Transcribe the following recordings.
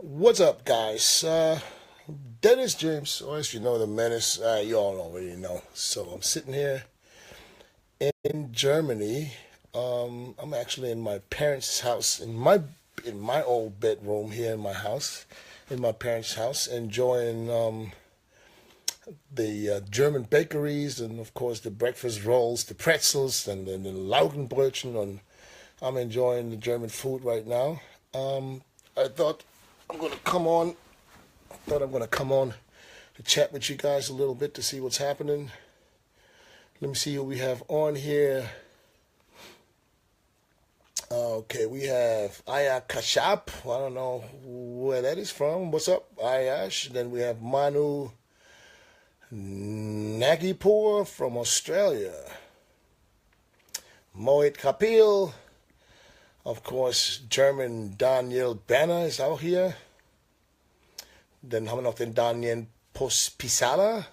What's up, guys? Dennis James, or as you know, the menace. You all already know. So I'm sitting here in Germany. I'm actually in my parents' house, in my old bedroom here in my house, in my parents' house, enjoying the German bakeries and of course the breakfast rolls, the pretzels, and the Laugenbrötchen, and I'm enjoying the German food right now. I thought I'm gonna come on. Thought I'm gonna come on to chat with you guys a little bit to see what's happening. Let me see who we have on here. Okay, we have Aya Kashap. I don't know where that is from. What's up, Ayash? Then we have Manu Nagipur from Australia. Mohit Kapil. Of course, German Daniel Banner is out here. Dann haben wir noch den Daniel Pospisaler.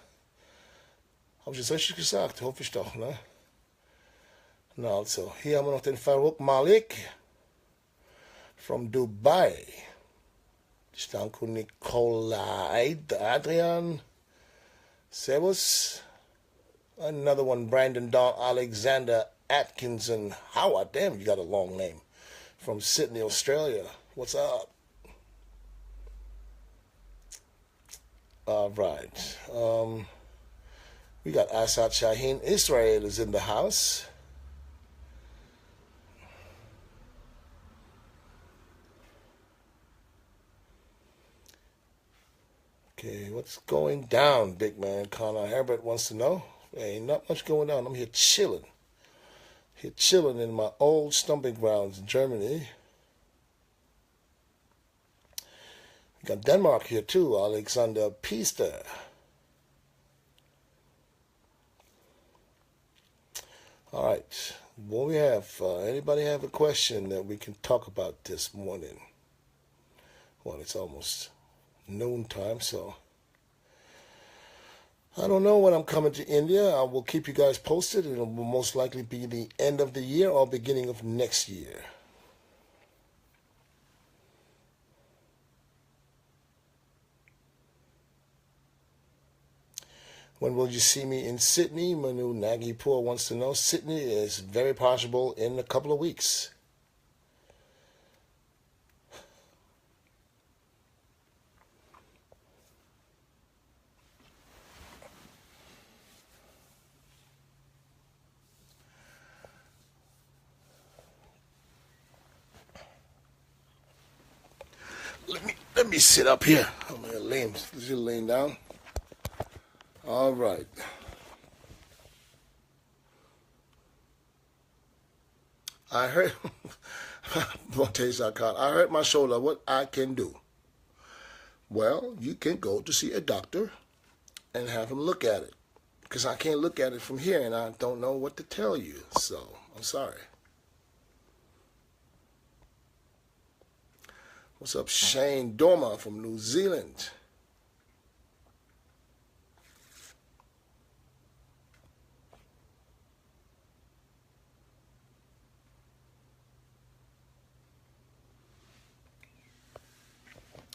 Habe ich das richtig gesagt? Hoffe ich doch, ne? Na also, hier haben wir noch den Farouk Malik from Dubai. Stanko Nikolai Adrian. Servus. Another one, Brandon Don Alexander Atkinson Howard. Damn, you got a long name. From Sydney, Australia. What's up? All right. We got Asad Shaheen. Israel is in the house. Okay, what's going down, big man? Connor Herbert wants to know. Ain't not much going on. I'm here chilling. Here chilling in my old stomping grounds in Germany. We got Denmark here too. Alexander Pister. All right. What we have? Anybody have a question that we can talk about this morning? Well, it's almost noon time, so I don't know when I'm coming to India. I will keep you guys posted. It will most likely be the end of the year or beginning of next year. When will you see me in Sydney? Manu Nagipur wants to know. Sydney is very possible in a couple of weeks. Let me sit up here. I'm gonna laying down. All right. I heard. I hurt my shoulder. What I can do? Well, you can go to see a doctor and have him look at it, because I can't look at it from here, and I don't know what to tell you. So I'm sorry. What's up, Shane Dormer from New Zealand?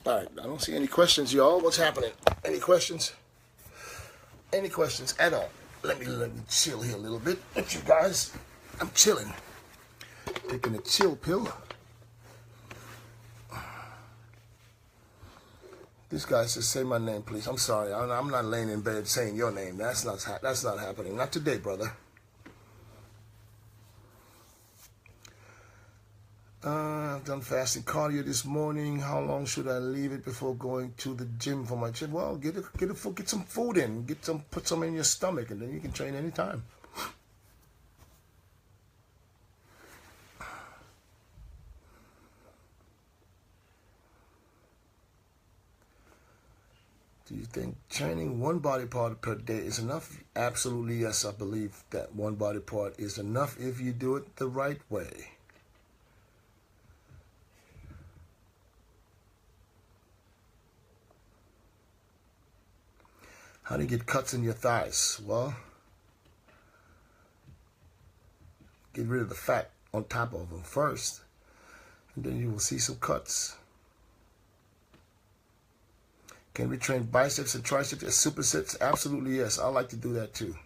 All right, I don't see any questions, y'all. What's happening? Any questions? Any questions at all? Let me chill here a little bit with you guys. I'm chilling. Taking a chill pill. This guy says, "Say my name, please." I'm sorry. I'm not laying in bed saying your name. That's not happening. Not today, brother. I've done fasting cardio this morning. How long should I leave it before going to the gym for my gym? Well, get some food in. Put some in your stomach, and then you can train anytime. Do you think training one body part per day is enough? Absolutely, yes. I believe that one body part is enough if you do it the right way. How do you get cuts in your thighs? Well, get rid of the fat on top of them first, and then you will see some cuts. Can we train biceps and triceps as supersets? Absolutely, yes. I like to do that too.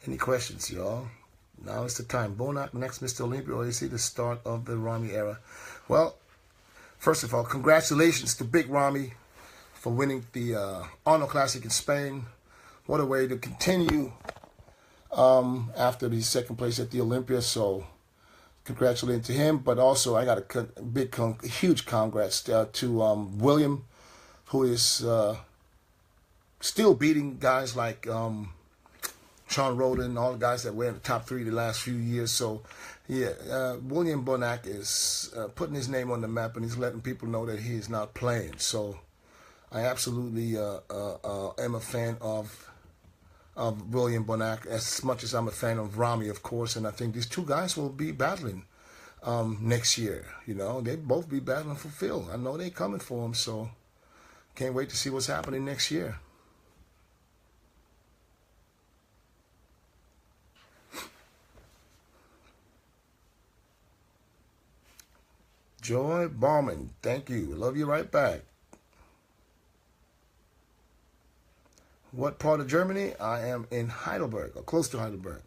Any questions, y'all? Now is the time. Bonac next Mr. Olympia, or is he the start of the Ramy era? Well, first of all, congratulations to Big Ramy for winning the Arnold Classic in Spain. What a way to continue after the second place at the Olympia. So, congratulating to him. But also, I got a huge congrats to William, who is still beating guys like Sean Roden, all the guys that were in the top 3 the last few years. So, yeah, William Bonac is putting his name on the map, and he's letting people know that he is not playing. So, I absolutely am a fan of William Bonac as much as I'm a fan of Ramy, of course. And I think these two guys will be battling next year. You know, they both be battling for Phil. I know they're coming for him, so can't wait to see what's happening next year. Joy Bauman, thank you. Love you right back. What part of Germany? I am in Heidelberg, or close to Heidelberg.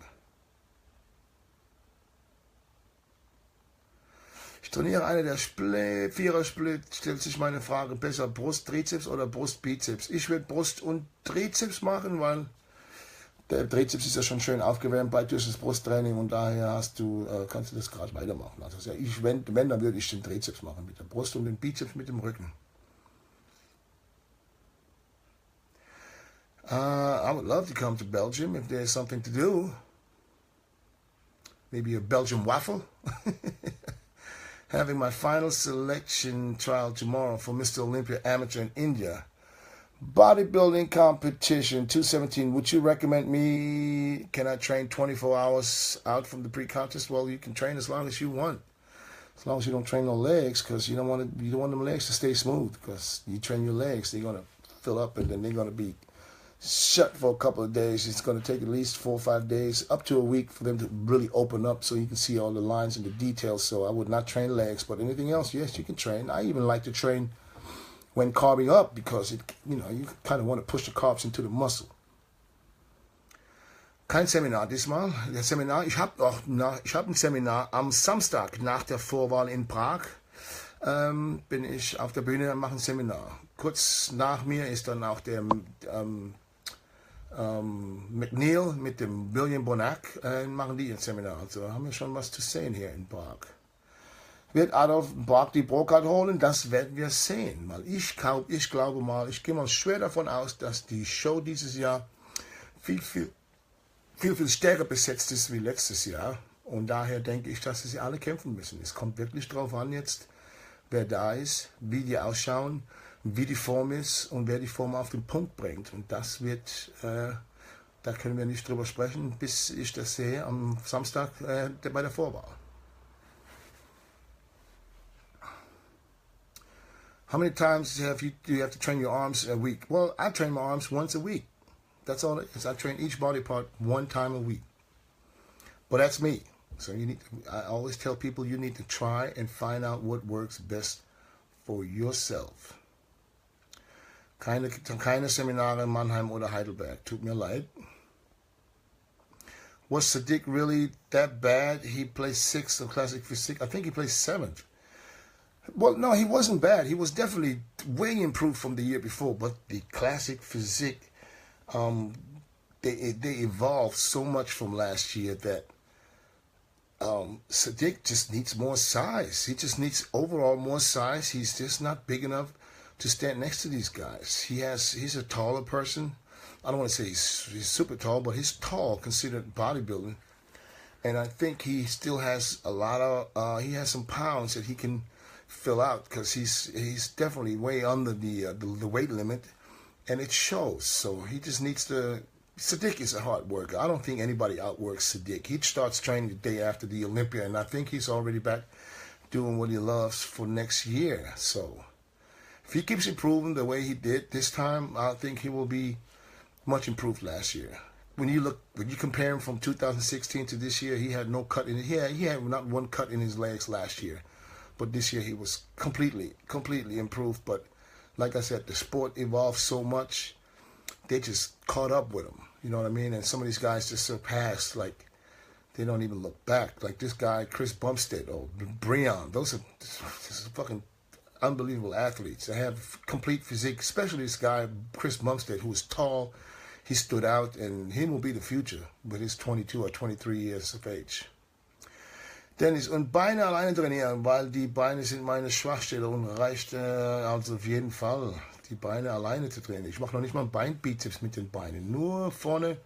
Ich trainiere eine der Vierer-Split. Stellt sich meine Frage, besser Brust-Trizeps oder Brust-Bizeps? Ich werde Brust und Trizeps machen, weil der Trizeps ist ja schon schön aufgewärmt bei durch das Brusttraining, und daher kannst du das gerade weitermachen. Also ja, wenn, dann würde ich den Trizeps machen mit der Brust und den Bizeps mit dem Rücken. I would love to come to Belgium if there's something to do. Maybe a Belgian waffle. Having my final selection trial tomorrow for Mr. Olympia Amateur in India. Bodybuilding competition, 217. Would you recommend me? Can I train 24 hours out from the pre-contest? Well, you can train as long as you want. As long as you don't train no legs, because you don't want them legs to stay smooth. Because you train your legs, they're gonna fill up, and then they're gonna be shut for a couple of days. It's going to take at least 4 or 5 days, up to a week, for them to really open up so you can see all the lines and the details. So I would not train legs, but anything else, yes, you can train. I even like to train when carbing up, because you kind of want to push the carbs into the muscle. Kein Seminar diesmal. Das Seminar, ich habe ein Seminar am Samstag nach der Vorwahl in Prag. Bin ich auf der Bühne und mache ein Seminar. Kurz nach mir ist dann auch der McNeil mit dem William Bonac, machen die ein Seminar. Also haben wir schon was zu sehen hier in Prag. Wird Adolf Prag die Pro-Card holen? Das werden wir sehen. Weil ich glaube mal, ich gehe mal schwer davon aus, dass die Show dieses Jahr viel stärker besetzt ist wie letztes Jahr. Und daher denke ich, dass sie alle kämpfen müssen. Es kommt wirklich drauf an jetzt, wer da ist, wie die ausschauen, wie die Form ist und wer die Form auf den Punkt bringt. Und das wird, da können wir nicht drüber sprechen, bis ich das sehe am Samstag bei der Vorwahl. How many times do you have to train your arms a week? Well, I train my arms once a week. That's all it is. I train each body part 1 time a week. But that's me. So I always tell people you need to try and find out what works best for yourself. Keine Seminare in Mannheim oder Heidelberg. Tut mir leid. Was Sadiq really that bad? He placed 6th in Classic Physique. I think he placed 7th. Well, no, he wasn't bad. He was definitely way improved from the year before. But the Classic Physique, they evolved so much from last year that Sadiq just needs more size. He just needs overall more size. He's just not big enough to stand next to these guys. He's a taller person. I don't want to say he's super tall, but he's tall considered bodybuilding. And I think he still has a lot of, he has some pounds that he can fill out, because he's definitely way under the weight limit, and it shows. So he just needs to. Sadiq is a hard worker. I don't think anybody outworks Sadiq. He starts training the day after the Olympia, and I think he's already back doing what he loves for next year. So If he keeps improving the way he did this time, I think he will be much improved last year. When you compare him from 2016 to this year, he had no cut in it. He had not one cut in his legs last year, but this year he was completely improved. But like I said, the sport evolved so much, they just caught up with him. You know what I mean? And some of these guys just surpassed, like, they don't even look back. Like this guy, Chris Bumstead or Breon, those are fucking unbelievable athletes. They have complete physique, especially this guy, Chris Bumstead, who was tall. He stood out, and he will be the future with his 22 or 23 years of age. Dennis, und Beine alleine trainieren, weil die Beine sind meine Schwachstelle und reicht also auf jeden Fall, die Beine alleine zu trainieren. Ich mache noch nicht mal Beinbizeps mit den Beinen, nur vorne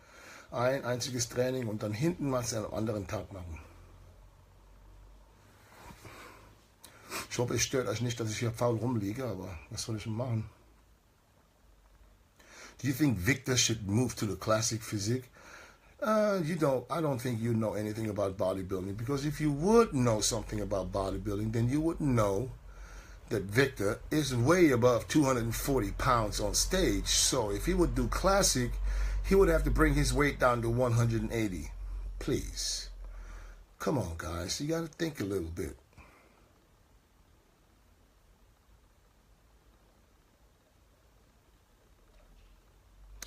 ein einziges Training und dann hinten mal es an einem anderen Tag machen. Ich hoffe, es stört euch nicht, dass ich hier faul rumliege, aber was soll ich denn machen? Do you think Victor should move to the classic physique? I don't think you know anything about bodybuilding, because if you would know something about bodybuilding, then you would know that Victor is way above 240 pounds on stage. So if he would do classic, he would have to bring his weight down to 180. Please. Come on, guys. You got to think a little bit.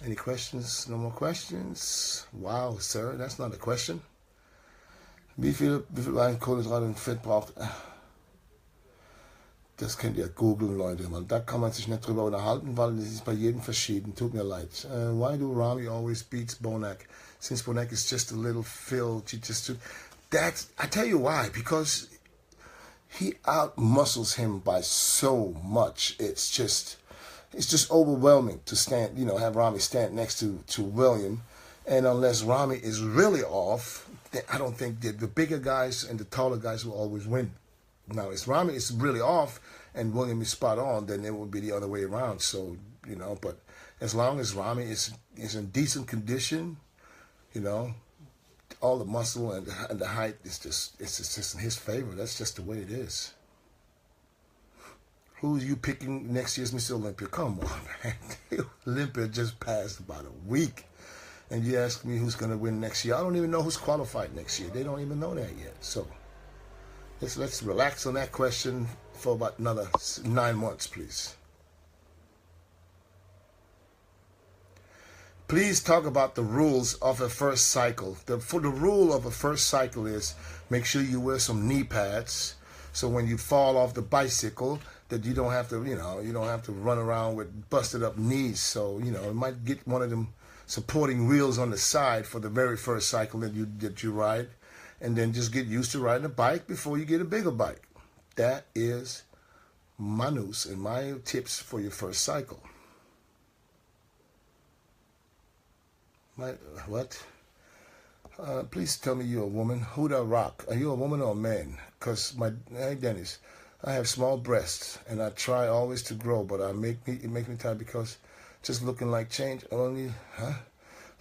Any questions? No more questions? Wow, sir, that's not a question. Wie viel Kohlenhydrate und Fett braucht? Das könnt ihr googeln, Leute. Man, da kann man sich nicht drüber unterhalten, weil das ist bei jedem verschieden. Tut mir leid. Why do Ramy always beats Bonac? Since Bonac is just a little filled, I tell you why. Because he out-muscles him by so much. It's just overwhelming to stand, have Ramy stand next to William. And unless Ramy is really off, then I don't think that the bigger guys and the taller guys will always win. Now, if Ramy is really off and William is spot on, then it would be the other way around. So, but as long as Ramy is in decent condition, all the muscle and the height is just in his favor. That's just the way it is. Who are you picking next year's Mr. Olympia? Come on, man. Olympia just passed about a week. And you ask me who's going to win next year. I don't even know who's qualified next year. They don't even know that yet. So let's relax on that question for about another 9 months, please. Please talk about the rules of a first cycle. The rule of a first cycle is make sure you wear some knee pads. So when you fall off the bicycle, that you don't have to, you don't have to run around with busted up knees. So, it might get one of them supporting wheels on the side for the very first cycle that you ride, and then just get used to riding a bike before you get a bigger bike. That is my news and my tips for your first cycle. What? Please tell me you're a woman. Who do I rock? Are you a woman or a man? Because hey Dennis, I have small breasts and I try always to grow, but it makes me tired because just looking like change only,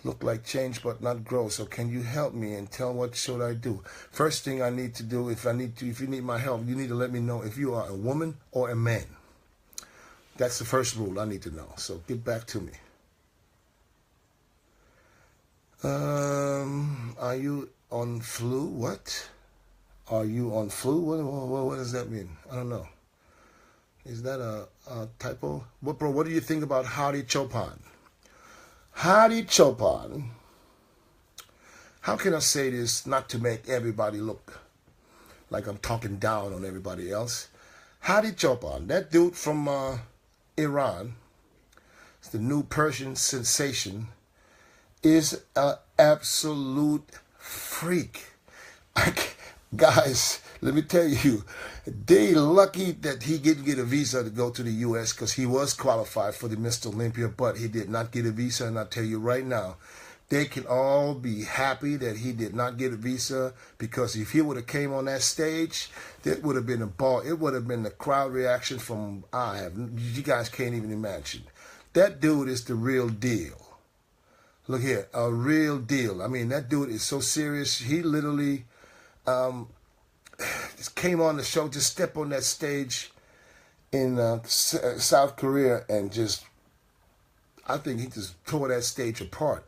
look like change but not grow. So can you help me and tell what should I do? First thing I need to do, if you need my help, you need to let me know if you are a woman or a man. That's the first rule I need to know. So get back to me. Are you on flu? What? Are you on flu? What does that mean? I don't know. Is that a typo? What do you think about Hadi Choopan? Hadi Choopan. How can I say this not to make everybody look like I'm talking down on everybody else? Hadi Choopan, that dude from Iran, the new Persian sensation, is an absolute freak. Guys, let me tell you, they lucky that he didn't get a visa to go to the U.S. because he was qualified for the Mr. Olympia, but he did not get a visa. And I tell you right now, they can all be happy that he did not get a visa, because if he would have came on that stage, that would have been a ball. It would have been the crowd reaction from you guys can't even imagine. That dude is the real deal. Look here, a real deal. I mean, that dude is so serious. He literally just came on the show, just stepped on that stage, in South Korea and just, I think he just tore that stage apart.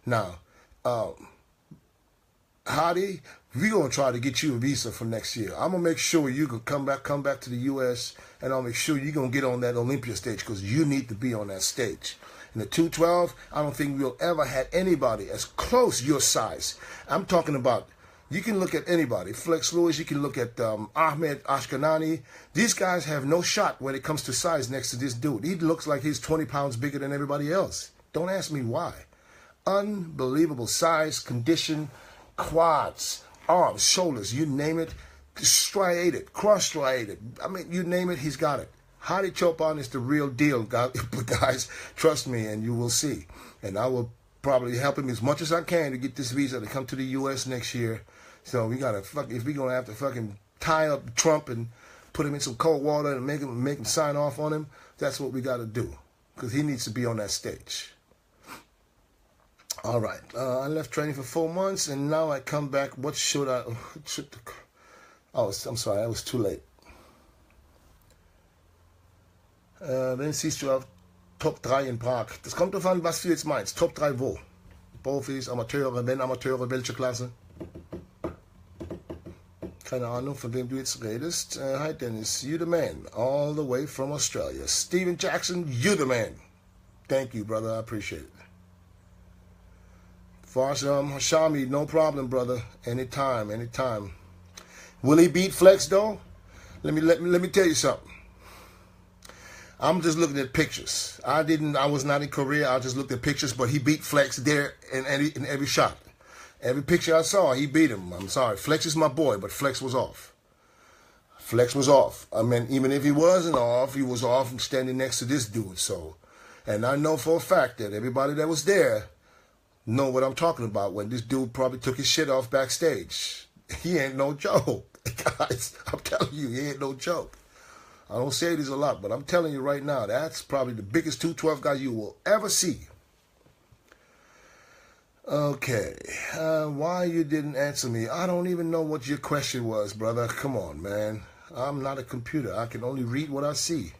Now, Hadi, we're going to try to get you a visa for next year. I'm going to make sure you can come back to the U.S., and I'll make sure you're going to get on that Olympia stage because you need to be on that stage. In the 212, I don't think we'll ever had anybody as close your size. I'm talking about, you can look at anybody. Flex Lewis, you can look at Ahmed Ashkanani. These guys have no shot when it comes to size next to this dude. He looks like he's 20 pounds bigger than everybody else. Don't ask me why. Unbelievable size, condition, quads, arms, shoulders, you name it, striated, cross-striated. I mean, you name it, he's got it. Hadi Choopan is the real deal, guys. Trust me, and you will see. And I will probably help him as much as I can to get this visa to come to the U.S. next year. So we gotta if we're gonna have to fucking tie up Trump and put him in some cold water and make him sign off on him, that's what we gotta do, because he needs to be on that stage. All right, I left training for 4 months, and now I come back. What should I? Oh, I'm sorry, I was too late. Dann siehst du auf Top 3 in Prag. Das kommt drauf an, was du jetzt meinst. Top 3 wo? Profis, Amateure, wenn Amateure, welche Klasse? Keine Ahnung, von wem du jetzt redest. Hi Dennis, you the man, all the way from Australia. Steven Jackson, you the man. Thank you, brother, I appreciate it. Farsham Hashami, no problem, brother. Anytime. Will he beat Flex though? Let me tell you something. I'm just looking at pictures. I was not in Korea. I just looked at pictures, but he beat Flex there in every shot. Every picture I saw, he beat him. I'm sorry. Flex is my boy, but Flex was off. I mean, even if he wasn't off, he was off standing next to this dude. So, and I know for a fact that everybody that was there know what I'm talking about when this dude probably took his shit off backstage. He ain't no joke. Guys, I'm telling you, he ain't no joke. I don't say this a lot, but I'm telling you right now, that's probably the biggest 212 guy you will ever see. Okay, why you didn't answer me? I don't even know what your question was, brother. Come on, man. I'm not a computer. I can only read what I see.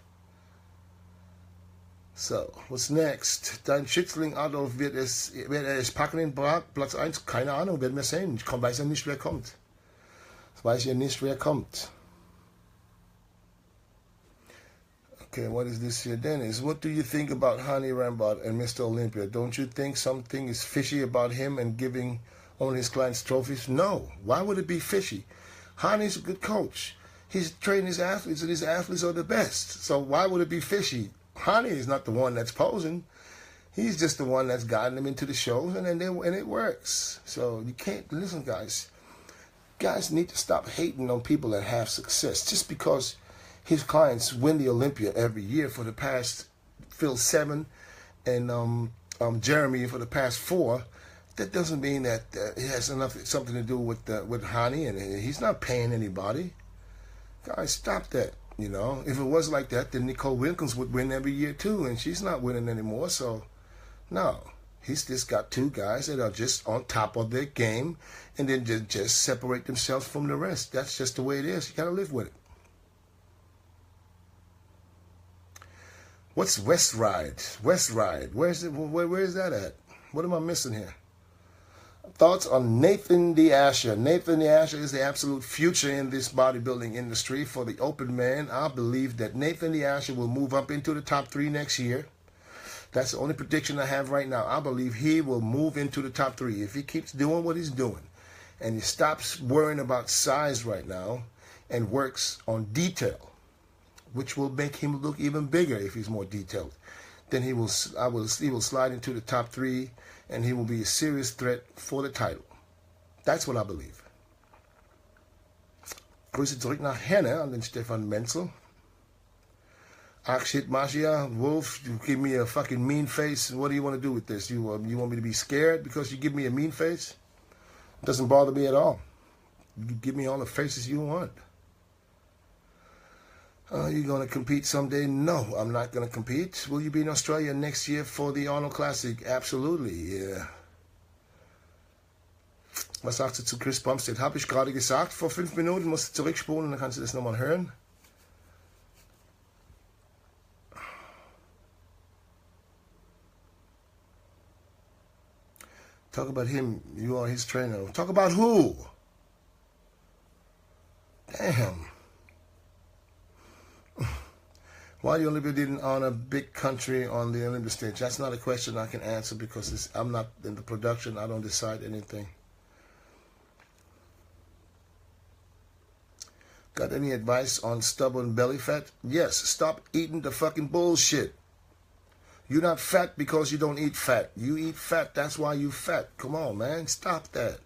So, what's next? Dein Schützling Adolf wird es packen in Prag, Platz 1? Keine Ahnung, werden wir sehen. Ich weiß ja nicht, wer kommt. Okay, what is this here? Dennis, what do you think about Hani Rambod and Mr. Olympia? Don't you think something is fishy about him and giving only his clients trophies? No. Why would it be fishy? Hani's a good coach. He's trained his athletes, and his athletes are the best. So why would it be fishy? Hani is not the one that's posing. He's just the one that's guiding them into the shows, and it works. So you can't, listen, guys. Guys need to stop hating on people that have success. Just because his clients win the Olympia every year for the past, Phil 7, and Jeremy for the past 4, that doesn't mean that it has something to do with Hani, and he's not paying anybody. Guys, stop that. You know, if it was like that, then Nicole Wilkins would win every year too, and she's not winning anymore. So, no, he's just got 2 guys that are just on top of their game, and then just separate themselves from the rest. That's just the way it is. You got to live with it. What's West Ride? West Ride. Where is that at? What am I missing here? Thoughts on Nathan De Asher. Nathan De Asher is the absolute future in this bodybuilding industry for the open man. I believe that Nathan De Asher will move up into the top 3 next year. That's the only prediction I have right now. I believe he will move into the top 3 if he keeps doing what he's doing and he stops worrying about size right now and works on detail, which will make him look even bigger if he's more detailed. Then he will slide into the top 3, and he will be a serious threat for the title. That's what I believe. Grüße zurück nach Henne an den Stefan Menzel. Akshit Mashia, Wolf, you give me a fucking mean face. What do you want to do with this? You want me to be scared because you give me a mean face? It doesn't bother me at all. You can give me all the faces you want. Are you going to compete someday? No, I'm not going to compete. Will you be in Australia next year for the Arnold Classic? Absolutely, yeah. Was sagst du zu Chris Bumstead? Habe ich gerade gesagt, vor 5 Minuten, musst du zurückspulen, dann kannst du das nochmal hören. Talk about him. You are his trainer. Talk about who? Damn. Why the Olympia didn't honor big country on the Olympia stage? That's not a question I can answer because I'm not in the production. I don't decide anything. Got any advice on stubborn belly fat? Yes, stop eating the fucking bullshit. You're not fat because you don't eat fat. You eat fat, that's why you fat. Come on, man, stop that.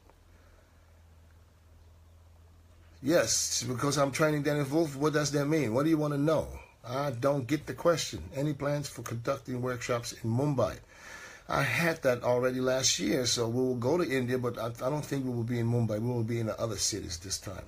Yes, because I'm training Dennis Wolf. What does that mean? What do you want to know? I don't get the question. Any plans for conducting workshops in Mumbai? I had that already last year, so we will go to India, but I don't think we will be in Mumbai. We will be in the other cities this time.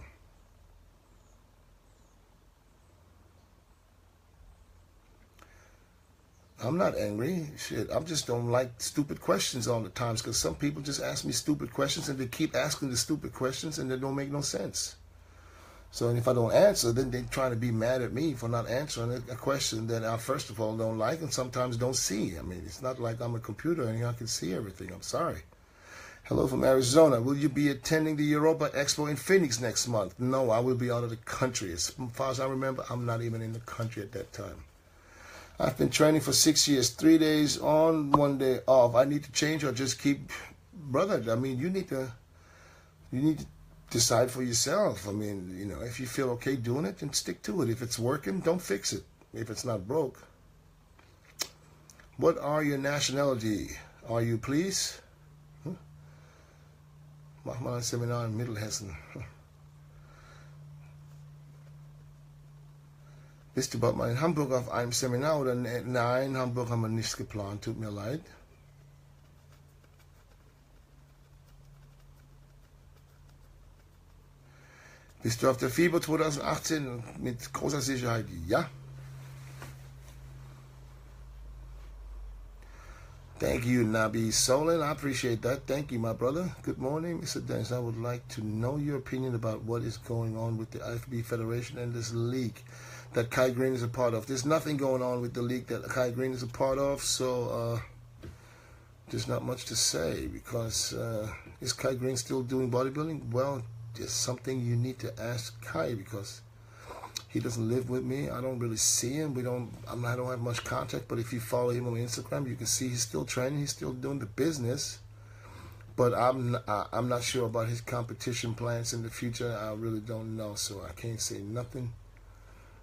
I'm not angry. Shit, I just don't like stupid questions all the time because some people just ask me stupid questions and they keep asking the stupid questions and they don't make no sense. So if I don't answer, then they try to be mad at me for not answering a question that I first of all don't like and sometimes don't see. I mean, it's not like I'm a computer and I can see everything. I'm sorry. Hello from Arizona. Will you be attending the Europa Expo in Phoenix next month? No, I will be out of the country. As far as I remember, I'm not even in the country at that time. I've been training for 6 years, 3 days on, 1 day off. I need to change or just keep, brother. I mean, you need to decide for yourself. I mean, you know, if you feel okay doing it, then stick to it. If it's working, don't fix it. If it's not broke. What are your nationality? Are you please? Mach mal ein Seminar in Mittelhessen. Bist du überhaupt mal in Hamburg auf einem Seminar oder nein? Hamburg haben wir nichts geplant, tut mir leid. Bist du auf der FIBO 2018? Mit großer Sicherheit ja. Thank you, Nabi Solin. I appreciate that. Thank you, my brother. Good morning, Mr. Dennis. I would like to know your opinion about what is going on with the IFBB Federation and this league that Kai Green is a part of. There's nothing going on with the league that Kai Green is a part of, so there's not much to say because is Kai Green still doing bodybuilding? Well, there's something you need to ask Kai because he doesn't live with me. I don't really see him. I don't have much contact, but if you follow him on Instagram, you can see he's still training. He's still doing the business. But I'm not sure about his competition plans in the future. I really don't know, so I can't say nothing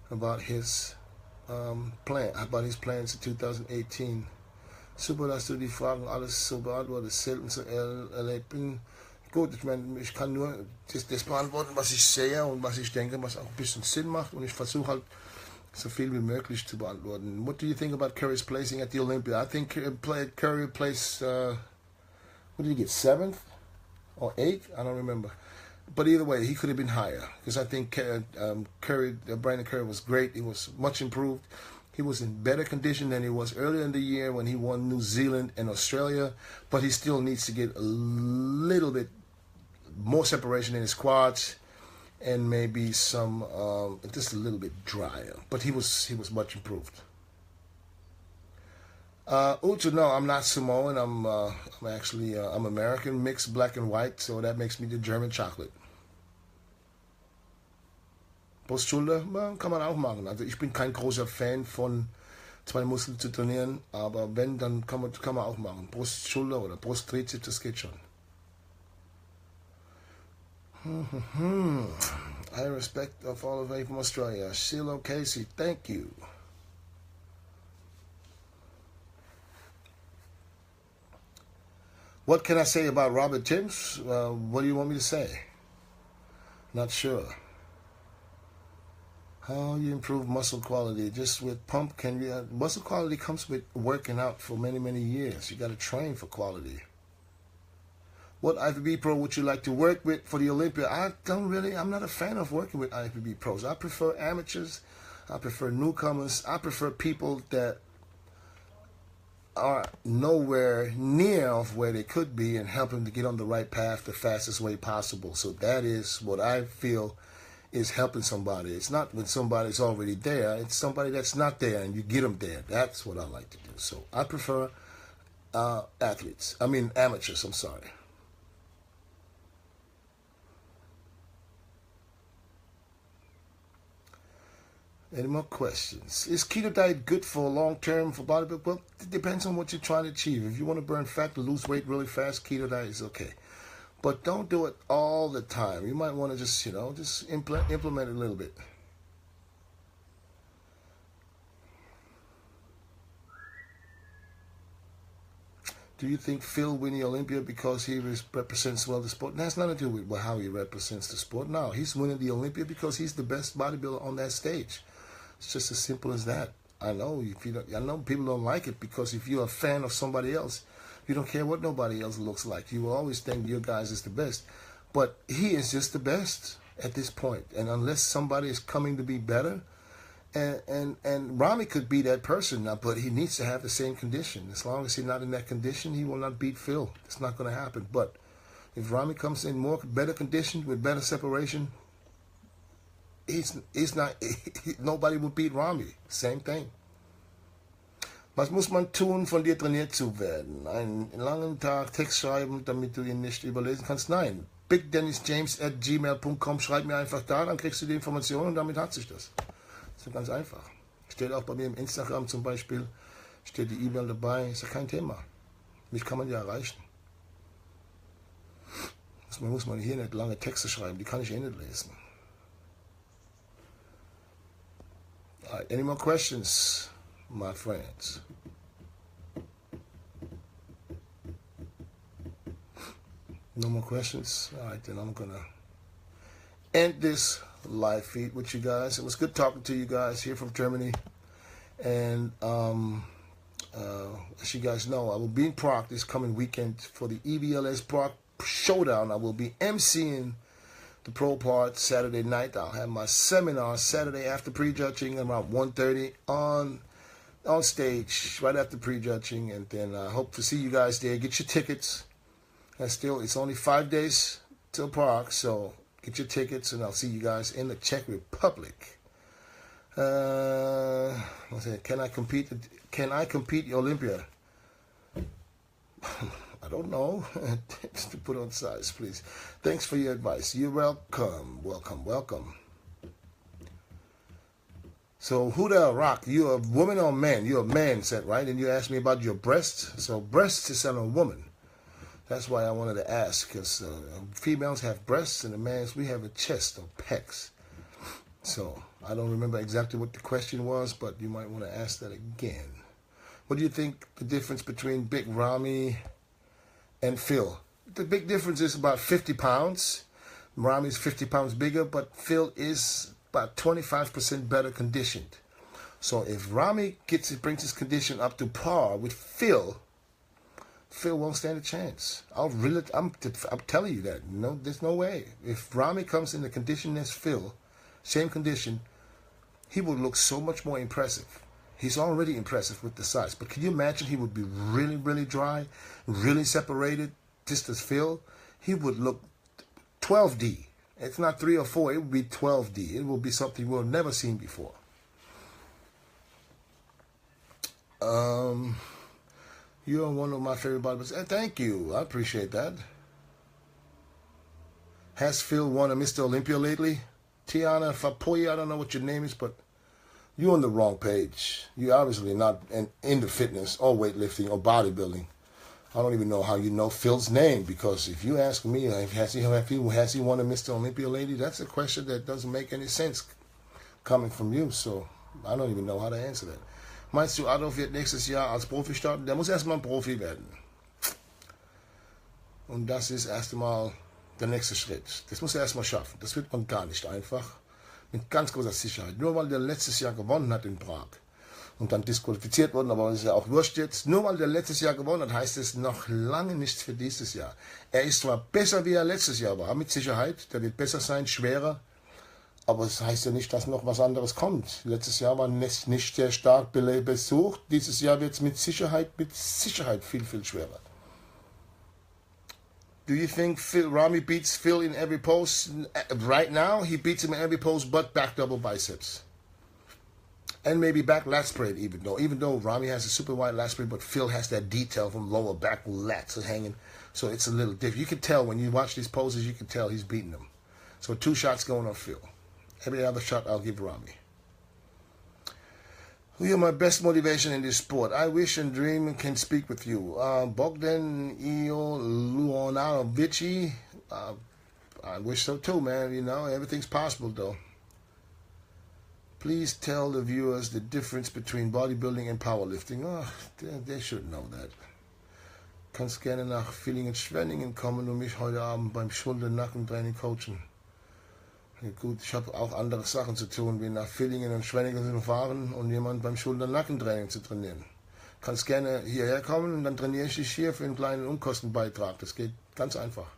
about his his plans in 2018. Super, dass du die Fragen alles so beantwortest, selten so erlebt bin. Gut, ich meine, ich kann nur das beantworten, was ich sehe und was ich denke, was auch ein bisschen Sinn macht. Und ich versuche halt, so viel wie möglich zu beantworten. What do you think about Curry's placing at the Olympia? I think Curry placed, what did he get, 7th or 8th? I don't remember. But either way, he could have been higher because I think Brandon Curry was great. He was much improved. He was in better condition than he was earlier in the year when he won New Zealand and Australia. But he still needs to get a little bit more separation in his quads and maybe some just a little bit drier. But he was much improved. Ucho, no, I'm not Samoan. I'm actually I'm American, mixed black and white, so that makes me the German chocolate. Brustschulter, kann man auch machen. Also ich bin kein großer Fan von zwei Muskeln zu trainieren, aber wenn, dann kann man auch machen. Brustschulter oder Brusttrizeps, das geht schon. I respect of all of you from Australia. Shiloh Casey, thank you. What can I say about Robert Timms? What do you want me to say? Not sure. How you improve muscle quality? Just with pump, can you? Muscle quality comes with working out for many, many years. You got to train for quality. What IFBB pro would you like to work with for the Olympia? I'm not a fan of working with IFBB pros. I prefer amateurs. I prefer newcomers. I prefer people that are nowhere near of where they could be and help them to get on the right path the fastest way possible. So that is what I feel is helping somebody. It's not when somebody's already there. It's somebody that's not there and you get them there. That's what I like to do. So I prefer athletes. I mean amateurs, I'm sorry. Any more questions? Is keto diet good for long term for bodybuilding? Well, it depends on what you're trying to achieve. If you want to burn fat to lose weight really fast, keto diet is okay. But don't do it all the time. You might want to just implement it a little bit. Do you think Phil win the Olympia because he represents well the sport? It has nothing to do with how he represents the sport. No, he's winning the Olympia because he's the best bodybuilder on that stage. It's just as simple as that. I know I know people don't like it because if you're a fan of somebody else, you don't care what nobody else looks like. You will always think your guys is the best. But he is just the best at this point. And unless somebody is coming to be better, and Ramy could be that person now, but he needs to have the same condition. As long as he's not in that condition, he will not beat Phil. It's not going to happen. But if Ramy comes in better condition with better separation, nobody will beat Ramy. Same thing. Was muss man tun, von dir trainiert zu werden? Einen langen Tag Text schreiben, damit du ihn nicht überlesen kannst? Nein. bigdennisjames@gmail.com, schreib mir einfach da, dann kriegst du die Informationen und damit hat sich das. Das ist ganz einfach. Steht auch bei mir im Instagram zum Beispiel, steht die E-Mail dabei, ist ja kein Thema. Mich kann man ja erreichen. Muss man hier nicht lange Texte schreiben, die kann ich eh nicht lesen. Alright, any more questions, my friends? No more questions? Alright, then I'm gonna end this live feed with you guys. It was good talking to you guys here from Germany. And as you guys know, I will be in Prague this coming weekend for the EBLS Prague Showdown. I will be emceeing the pro part Saturday night. I'll have my seminar Saturday after prejudging around 1:30 on stage right after prejudging, and then I hope to see you guys there. Get your tickets. It's only 5 days till Prague, so get your tickets, and I'll see you guys in the Czech Republic. Can I compete? Can I compete Olympia? I don't know. Just to put on size, please. Thanks for your advice. You're welcome. Welcome. So, who the rock? You're a woman or a man? You're a man, said, right? And you asked me about your breasts. So, breasts is on a woman. That's why I wanted to ask, because females have breasts and the males, we have a chest or pecs. So, I don't remember exactly what the question was, but you might want to ask that again. What do you think the difference between Big Ramy and Phil? The big difference is about 50 pounds. Ramy's 50 pounds bigger, but Phil is about 25% better conditioned. So if Ramy brings his condition up to par with Phil won't stand a chance. I'm telling you that. No, there's no way. If Ramy comes in the condition as Phil, same condition, he would look so much more impressive. He's already impressive with the size. But can you imagine he would be really, really dry, really separated, just as Phil? He would look 12D. It's not 3 or 4. It would be 12D. It will be something we've never seen before. You're one of my favorite bodybuilders. Thank you. I appreciate that. Has Phil won a Mr. Olympia lately? Tiana Fapoya, I don't know what your name is, but you're on the wrong page. You're obviously not into fitness or weightlifting or bodybuilding. I don't even know how you know Phil's name, because if you ask me, has he won a Mr. Olympia lately? That's a question that doesn't make any sense coming from you, so I don't even know how to answer that. Meinst du, Adolf wird nächstes Jahr als Profi starten? Der muss erstmal ein Profi werden. Und das ist erstmal der nächste Schritt. Das muss er erstmal schaffen. Das wird man gar nicht einfach. Mit ganz großer Sicherheit. Nur weil der letztes Jahr gewonnen hat in Prag und dann disqualifiziert worden, aber das ist ja auch wurscht jetzt. Nur weil der letztes Jahr gewonnen hat, heißt es noch lange nichts für dieses Jahr. Er ist zwar besser, wie er letztes Jahr war, mit Sicherheit. Der wird besser sein, schwerer. Aber es heißt ja nicht, dass noch was anderes kommt. Letztes Jahr war nicht sehr stark besucht. Dieses Jahr wird es mit Sicherheit viel, viel schwerer. Do you think Ramy beats Phil in every pose? Right now, he beats him in every pose but back double biceps. And maybe back lat spread even though Ramy has a super wide lat spread, but Phil has that detail from lower back lats hanging. So it's a little different. You can tell when you watch these poses, you can tell he's beating them. So 2 shots going on Phil. Every other shot I'll give Ramy. Who are my best motivation in this sport? I wish and dream and can speak with you. Bogdan Ioluonovici. I wish so too, man. You know, everything's possible though. Please tell the viewers the difference between bodybuilding and powerlifting. Oh, they should know that. Kannst gerne nach Villingen-Schwenningen kommen und mich heute Abend beim Schulter-Nackentraining coachen. Ja, gut, ich habe auch andere Sachen zu tun, wie nach Villingen und Schwenningen zu fahren und jemand beim Schulter-Nackentraining zu trainieren. Kannst gerne hierher kommen und dann trainiere ich dich hier für einen kleinen Unkostenbeitrag. Das geht ganz einfach.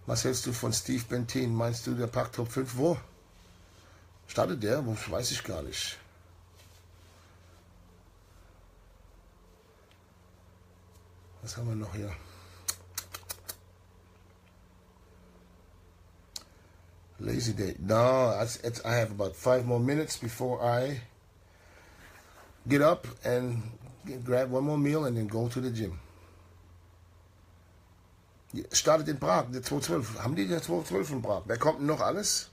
Was hältst du von Steve Bentin? Meinst du, der packt Top 5? Wo? Startet der? Wo? Weiß ich gar nicht. Was haben wir noch hier? Lazy day. No, I have about 5 more minutes before I get up and grab one more meal and then go to the gym. Startet in Prag, der 212. Haben die der 212 in Prag? Wer kommt denn noch alles?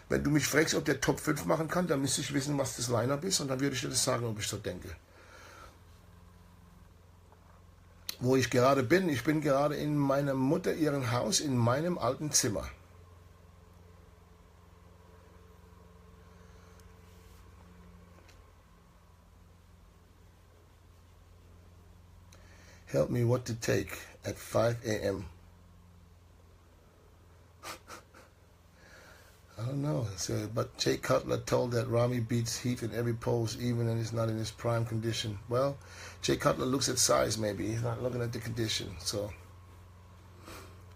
Wenn du mich fragst, ob der Top 5 machen kann, dann müsste ich wissen, was das Line-Up ist und dann würde ich dir das sagen, ob ich so denke. Wo ich gerade bin, ich bin gerade in meiner Mutter ihrem Haus, in meinem alten Zimmer. Help me what to take at 5 a.m. I don't know. So, but Jay Cutler told that Ramy beats Heath in every pose, even when he's not in his prime condition. Well, Jay Cutler looks at size, maybe. He's not looking at the condition. So,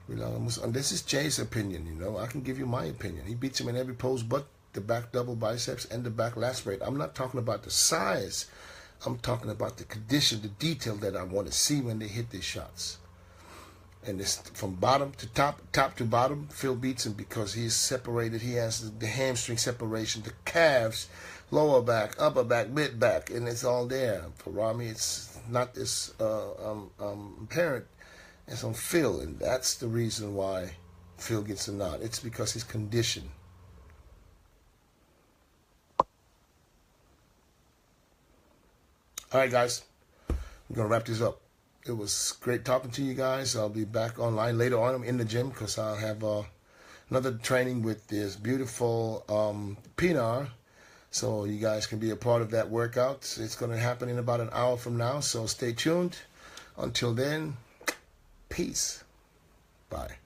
and this is Jay's opinion, you know. I can give you my opinion. He beats him in every pose but the back double biceps and the back lat spread. I'm not talking about the size. I'm talking about the condition, the detail that I want to see when they hit these shots. And it's from bottom to top, top to bottom. Phil beats him because he's separated. He has the hamstring separation, the calves, lower back, upper back, mid back, and it's all there. For Ramy, it's not as apparent as on Phil, and that's the reason why Phil gets a nod. It's because his condition. All right, guys, we're going to wrap this up. It was great talking to you guys. I'll be back online later on. I'm in the gym because I'll have another training with this beautiful Pinar. So you guys can be a part of that workout. It's going to happen in about an hour from now. So stay tuned. Until then, peace. Bye.